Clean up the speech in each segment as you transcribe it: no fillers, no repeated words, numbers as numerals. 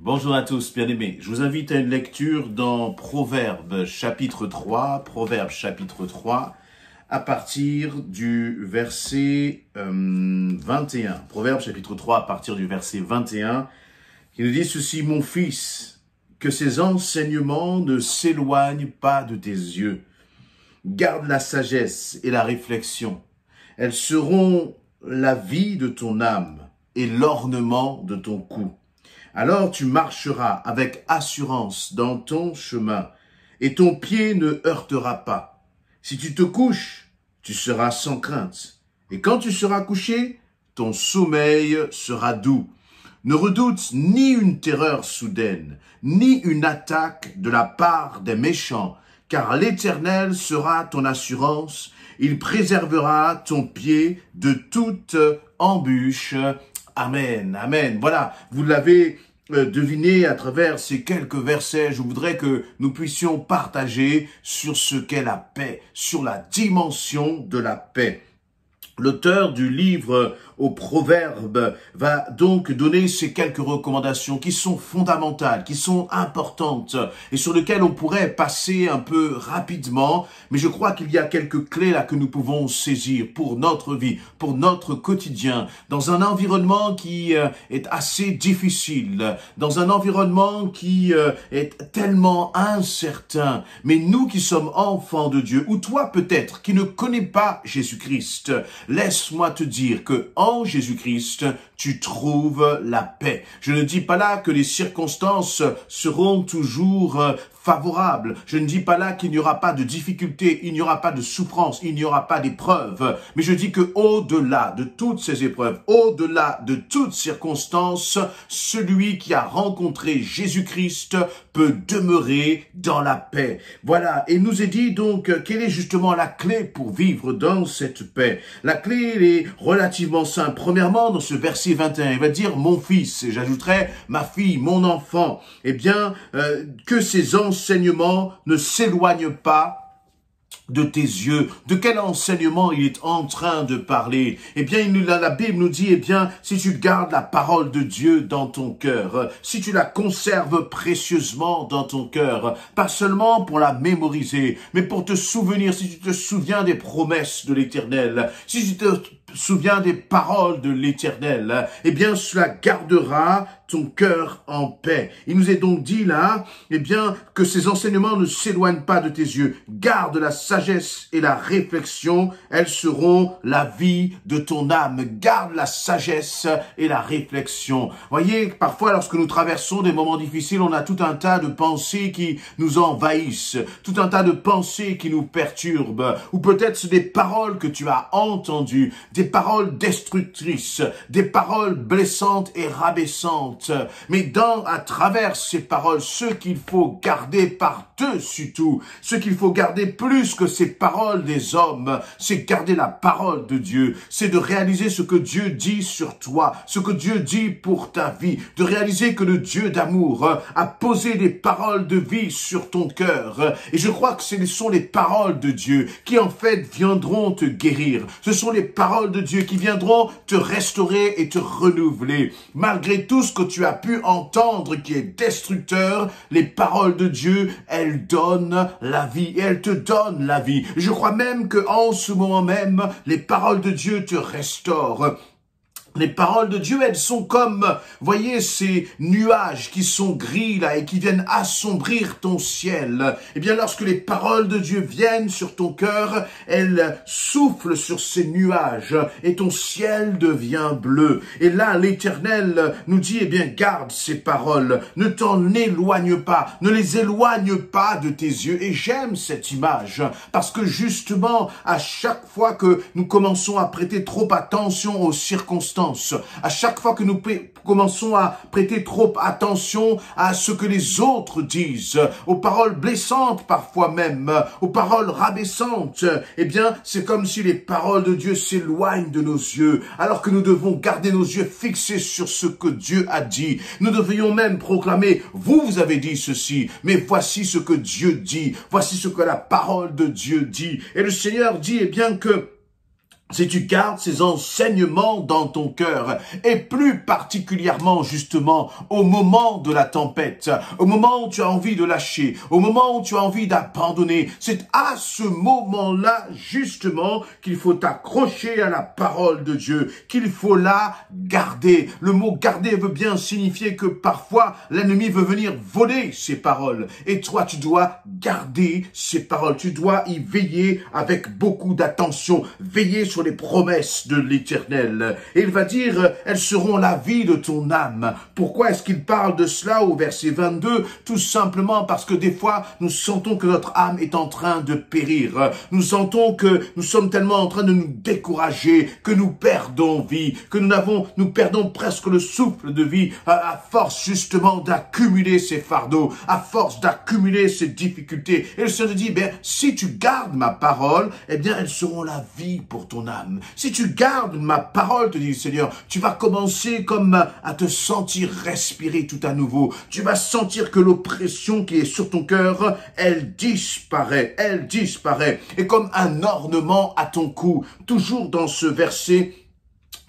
Bonjour à tous, bien-aimés. Je vous invite à une lecture dans Proverbes chapitre 3, à partir du verset 21. Proverbes chapitre 3, à partir du verset 21, qui nous dit ceci: « Mon fils, que ces enseignements ne s'éloignent pas de tes yeux. Garde la sagesse et la réflexion. Elles seront la vie de ton âme et l'ornement de ton cou. Alors tu marcheras avec assurance dans ton chemin, et ton pied ne heurtera pas. Si tu te couches, tu seras sans crainte. Et quand tu seras couché, ton sommeil sera doux. Ne redoute ni une terreur soudaine, ni une attaque de la part des méchants, car l'Éternel sera ton assurance. Il préservera ton pied de toute embûche. » Amen, amen. Voilà, vous l'avez deviné à travers ces quelques versets. Je voudrais que nous puissions partager sur ce qu'est la paix, sur la dimension de la paix. L'auteur du livre aux Proverbes va donc donner ces quelques recommandations qui sont fondamentales, qui sont importantes et sur lesquelles on pourrait passer un peu rapidement. Mais je crois qu'il y a quelques clés là que nous pouvons saisir pour notre vie, pour notre quotidien, dans un environnement qui est assez difficile, dans un environnement qui est tellement incertain. Mais nous qui sommes enfants de Dieu, ou toi peut-être qui ne connais pas Jésus-Christ, laisse-moi te dire que en Jésus-Christ, tu trouves la paix. Je ne dis pas là que les circonstances seront toujours favorables. Je ne dis pas là qu'il n'y aura pas de difficultés, il n'y aura pas de souffrance, il n'y aura pas d'épreuves. Mais je dis que au-delà de toutes ces épreuves, au-delà de toutes circonstances, celui qui a rencontré Jésus-Christ peut demeurer dans la paix. Voilà. Et il nous est dit donc quelle est justement la clé pour vivre dans cette paix. La clé, elle est relativement simple. Premièrement, dans ce verset 21, il va dire « mon fils », et j'ajouterai « ma fille, mon enfant ». Eh bien, que ces enseignements ne s'éloignent pas de tes yeux. De quel enseignement il est en train de parler? Eh bien, la Bible nous dit, eh bien, si tu gardes la parole de Dieu dans ton cœur, si tu la conserves précieusement dans ton cœur, pas seulement pour la mémoriser, mais pour te souvenir, si tu te souviens des promesses de l'Éternel, si tu te souviens des paroles de l'Éternel, eh bien, cela gardera ton cœur en paix. Il nous est donc dit là, eh bien, que ces enseignements ne s'éloignent pas de tes yeux. Garde la sagesse et la réflexion, elles seront la vie de ton âme. Garde la sagesse et la réflexion. Voyez, parfois, lorsque nous traversons des moments difficiles, on a tout un tas de pensées qui nous envahissent, tout un tas de pensées qui nous perturbent, ou peut-être c'est des paroles que tu as entendues, des paroles destructrices, des paroles blessantes et rabaissantes. Mais à travers ces paroles, ce qu'il faut garder par-dessus tout, ce qu'il faut garder plus que ces paroles des hommes, c'est garder la parole de Dieu. C'est de réaliser ce que Dieu dit sur toi, ce que Dieu dit pour ta vie, de réaliser que le Dieu d'amour a posé des paroles de vie sur ton cœur. Et je crois que ce sont les paroles de Dieu qui en fait viendront te guérir. Ce sont les paroles de Dieu qui viendront te restaurer et te renouveler. Malgré tout ce que tu as pu entendre qui est destructeur, les paroles de Dieu, elles donnent la vie et elles te donnent la vie. Je crois même que en ce moment même, les paroles de Dieu te restaurent. Les paroles de Dieu, elles sont comme, voyez, ces nuages qui sont gris là et qui viennent assombrir ton ciel. Eh bien, lorsque les paroles de Dieu viennent sur ton cœur, elles soufflent sur ces nuages et ton ciel devient bleu. Et là, l'Éternel nous dit, eh bien, garde ces paroles, ne t'en éloigne pas, ne les éloigne pas de tes yeux. Et j'aime cette image parce que justement, à chaque fois que nous commençons à prêter trop attention aux circonstances, à chaque fois que nous commençons à prêter trop attention à ce que les autres disent, aux paroles blessantes parfois même, aux paroles rabaissantes, eh bien, c'est comme si les paroles de Dieu s'éloignent de nos yeux, alors que nous devons garder nos yeux fixés sur ce que Dieu a dit. Nous devrions même proclamer, vous avez dit ceci, mais voici ce que Dieu dit, voici ce que la parole de Dieu dit. Et le Seigneur dit, eh bien, que si tu gardes ces enseignements dans ton cœur, et plus particulièrement justement au moment de la tempête, au moment où tu as envie de lâcher, au moment où tu as envie d'abandonner, c'est à ce moment-là justement qu'il faut t'accrocher à la parole de Dieu, qu'il faut la garder. Le mot garder veut bien signifier que parfois l'ennemi veut venir voler ces paroles, et toi tu dois garder ces paroles, tu dois y veiller avec beaucoup d'attention, veiller sur les promesses de l'Éternel. Et il va dire, elles seront la vie de ton âme. Pourquoi est-ce qu'il parle de cela au verset 22? Tout simplement parce que des fois, nous sentons que notre âme est en train de périr. Nous sentons que nous sommes tellement en train de nous décourager, que nous perdons vie, que nous perdons presque le souffle de vie à force justement d'accumuler ces fardeaux, à force d'accumuler ces difficultés. Et le Seigneur dit, si tu gardes ma parole, eh bien, elles seront la vie pour ton âme. Si tu gardes ma parole, te dit le Seigneur, tu vas commencer comme à te sentir respirer tout à nouveau. Tu vas sentir que l'oppression qui est sur ton cœur, elle disparaît, elle disparaît. Et comme un ornement à ton cou, toujours dans ce verset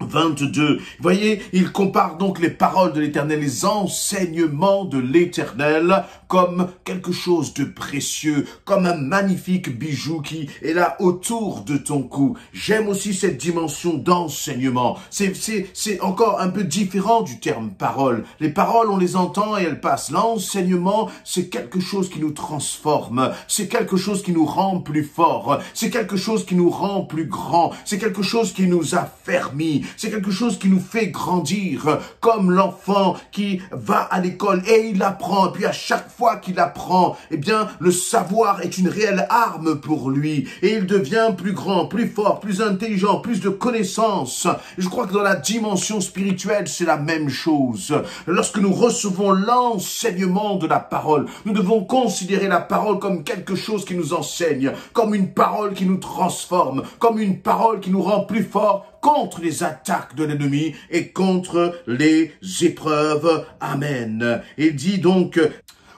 22. Vous voyez, il compare donc les paroles de l'Éternel, les enseignements de l'Éternel comme quelque chose de précieux, comme un magnifique bijou qui est là autour de ton cou. J'aime aussi cette dimension d'enseignement. C'est encore un peu différent du terme parole. Les paroles, on les entend et elles passent. L'enseignement, c'est quelque chose qui nous transforme. C'est quelque chose qui nous rend plus forts. C'est quelque chose qui nous rend plus grands. C'est quelque chose qui nous affermit. C'est quelque chose qui nous fait grandir, comme l'enfant qui va à l'école et il apprend. Et puis à chaque fois qu'il apprend, eh bien, le savoir est une réelle arme pour lui. Et il devient plus grand, plus fort, plus intelligent, plus de connaissances. Et je crois que dans la dimension spirituelle, c'est la même chose. Lorsque nous recevons l'enseignement de la parole, nous devons considérer la parole comme quelque chose qui nous enseigne, comme une parole qui nous transforme, comme une parole qui nous rend plus forts contre les attaques de l'ennemi et contre les épreuves. Amen. Il dit donc,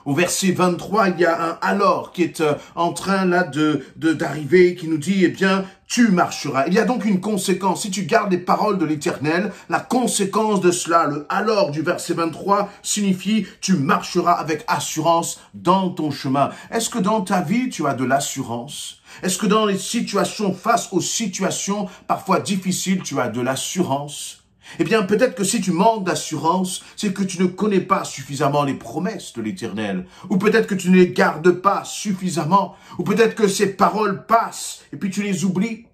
au verset 23, il y a un « alors » qui est en train là d'arriver, qui nous dit, eh bien, tu marcheras. Il y a donc une conséquence. Si tu gardes les paroles de l'Éternel, la conséquence de cela, le « alors » du verset 23, signifie « tu marcheras avec assurance dans ton chemin ». Est-ce que dans ta vie, tu as de l'assurance ? Est-ce que dans les situations, face aux situations parfois difficiles, tu as de l'assurance? Eh bien, peut-être que si tu manques d'assurance, c'est que tu ne connais pas suffisamment les promesses de l'Éternel. Ou peut-être que tu ne les gardes pas suffisamment. Ou peut-être que ces paroles passent et puis tu les oublies.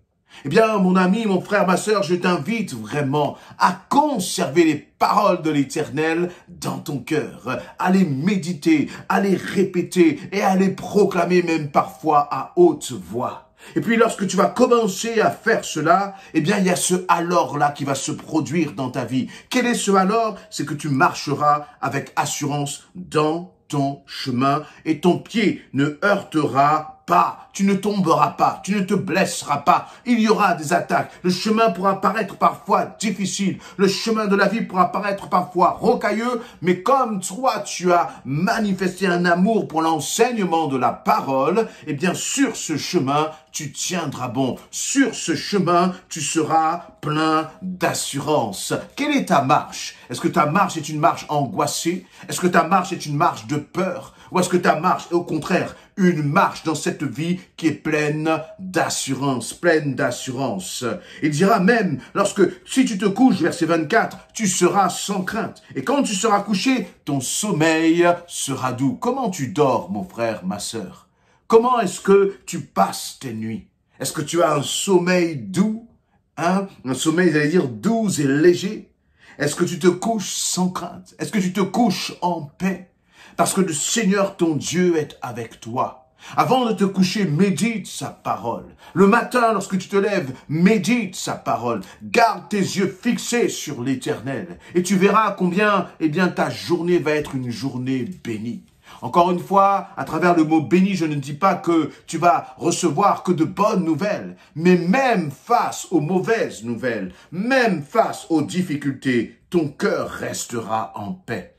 Eh bien, mon ami, mon frère, ma sœur, je t'invite vraiment à conserver les paroles de l'Éternel dans ton cœur, à les méditer, à les répéter et à les proclamer même parfois à haute voix. Et puis lorsque tu vas commencer à faire cela, eh bien il y a ce alors-là qui va se produire dans ta vie. Quel est ce alors? C'est que tu marcheras avec assurance dans ton chemin et ton pied ne heurtera pas, tu ne tomberas pas, tu ne te blesseras pas. Il y aura des attaques. Le chemin pourra paraître parfois difficile. Le chemin de la vie pourra paraître parfois rocailleux. Mais comme toi, tu as manifesté un amour pour l'enseignement de la parole, eh bien, sur ce chemin, tu tiendras bon. Sur ce chemin, tu seras plein d'assurance. Quelle est ta marche? Est-ce que ta marche est une marche angoissée? Est-ce que ta marche est une marche de peur? Ou est-ce que ta marche est au contraire une marche dans cette vie qui est pleine d'assurance, pleine d'assurance? Il dira même, si tu te couches, verset 24, tu seras sans crainte. Et quand tu seras couché, ton sommeil sera doux. Comment tu dors, mon frère, ma sœur? Comment est-ce que tu passes tes nuits? Est-ce que tu as un sommeil doux? Un sommeil, j'allais dire, doux et léger? Est-ce que tu te couches sans crainte? Est-ce que tu te couches en paix? Parce que le Seigneur, ton Dieu, est avec toi. Avant de te coucher, médite sa parole. Le matin, lorsque tu te lèves, médite sa parole. Garde tes yeux fixés sur l'Éternel. Et tu verras combien, ta journée va être une journée bénie. Encore une fois, à travers le mot béni, je ne dis pas que tu vas recevoir que de bonnes nouvelles. Mais même face aux mauvaises nouvelles, même face aux difficultés, ton cœur restera en paix.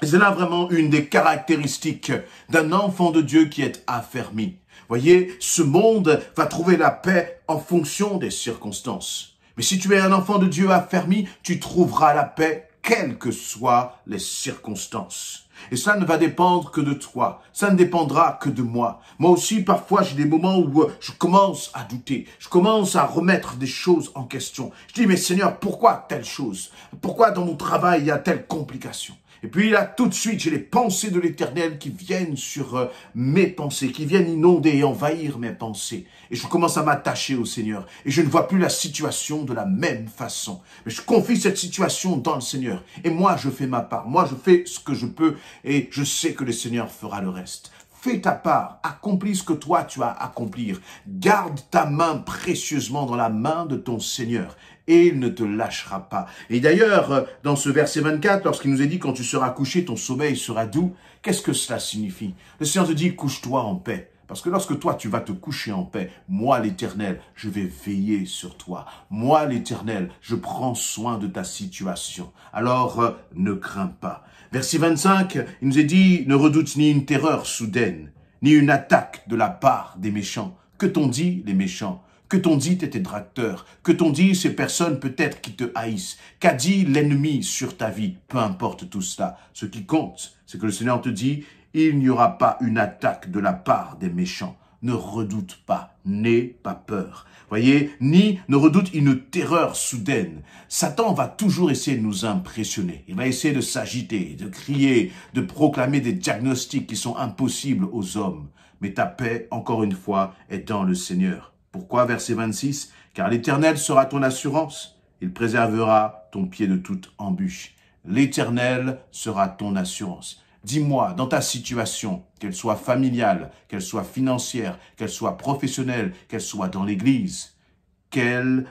C'est là vraiment une des caractéristiques d'un enfant de Dieu qui est affermi. Voyez, ce monde va trouver la paix en fonction des circonstances. Mais si tu es un enfant de Dieu affermi, tu trouveras la paix, quelles que soient les circonstances. Et cela ne va dépendre que de toi. Ça ne dépendra que de moi. Moi aussi, parfois, j'ai des moments où je commence à douter. Je commence à remettre des choses en question. Je dis, mais Seigneur, pourquoi telle chose? Pourquoi dans mon travail, il y a telle complication? Et puis là, tout de suite, j'ai les pensées de l'Éternel qui viennent sur mes pensées, qui viennent inonder et envahir mes pensées. Et je commence à m'attacher au Seigneur. Et je ne vois plus la situation de la même façon. Mais je confie cette situation dans le Seigneur. Et moi, je fais ma part. Moi, je fais ce que je peux. Et je sais que le Seigneur fera le reste. Fais ta part, accomplis ce que toi tu as à accomplir. Garde ta main précieusement dans la main de ton Seigneur et il ne te lâchera pas. Et d'ailleurs, dans ce verset 24, lorsqu'il nous est dit « Quand tu seras couché, ton sommeil sera doux », qu'est-ce que cela signifie? Le Seigneur te dit « Couche-toi en paix ». Parce que lorsque toi, tu vas te coucher en paix, moi, l'Éternel, je vais veiller sur toi. Moi, l'Éternel, je prends soin de ta situation. Alors, ne crains pas. Verset 25, il nous est dit, ne redoute ni une terreur soudaine, ni une attaque de la part des méchants. Que t'ont dit les méchants? Que t'ont dit tes détracteurs? Que t'ont dit ces personnes peut-être qui te haïssent? Qu'a dit l'ennemi sur ta vie? Peu importe tout cela. Ce qui compte, c'est que le Seigneur te dit, il n'y aura pas une attaque de la part des méchants. Ne redoute pas, n'aie pas peur. Voyez, ni ne redoute une terreur soudaine. Satan va toujours essayer de nous impressionner. Il va essayer de s'agiter, de crier, de proclamer des diagnostics qui sont impossibles aux hommes. Mais ta paix, encore une fois, est dans le Seigneur. Pourquoi, verset 26? Car l'Éternel sera ton assurance. Il préservera ton pied de toute embûche. L'Éternel sera ton assurance. Dis-moi, dans ta situation, qu'elle soit familiale, qu'elle soit financière, qu'elle soit professionnelle, qu'elle soit dans l'église,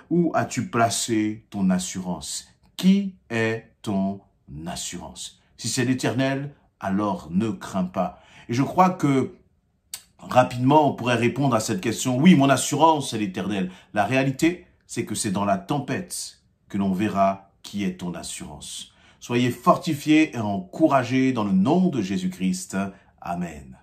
où as-tu placé ton assurance? Qui est ton assurance? Si c'est l'Éternel, alors ne crains pas. Et je crois que rapidement, on pourrait répondre à cette question. Oui, mon assurance, c'est l'Éternel. La réalité, c'est que c'est dans la tempête que l'on verra qui est ton assurance. Soyez fortifiés et encouragés dans le nom de Jésus-Christ. Amen.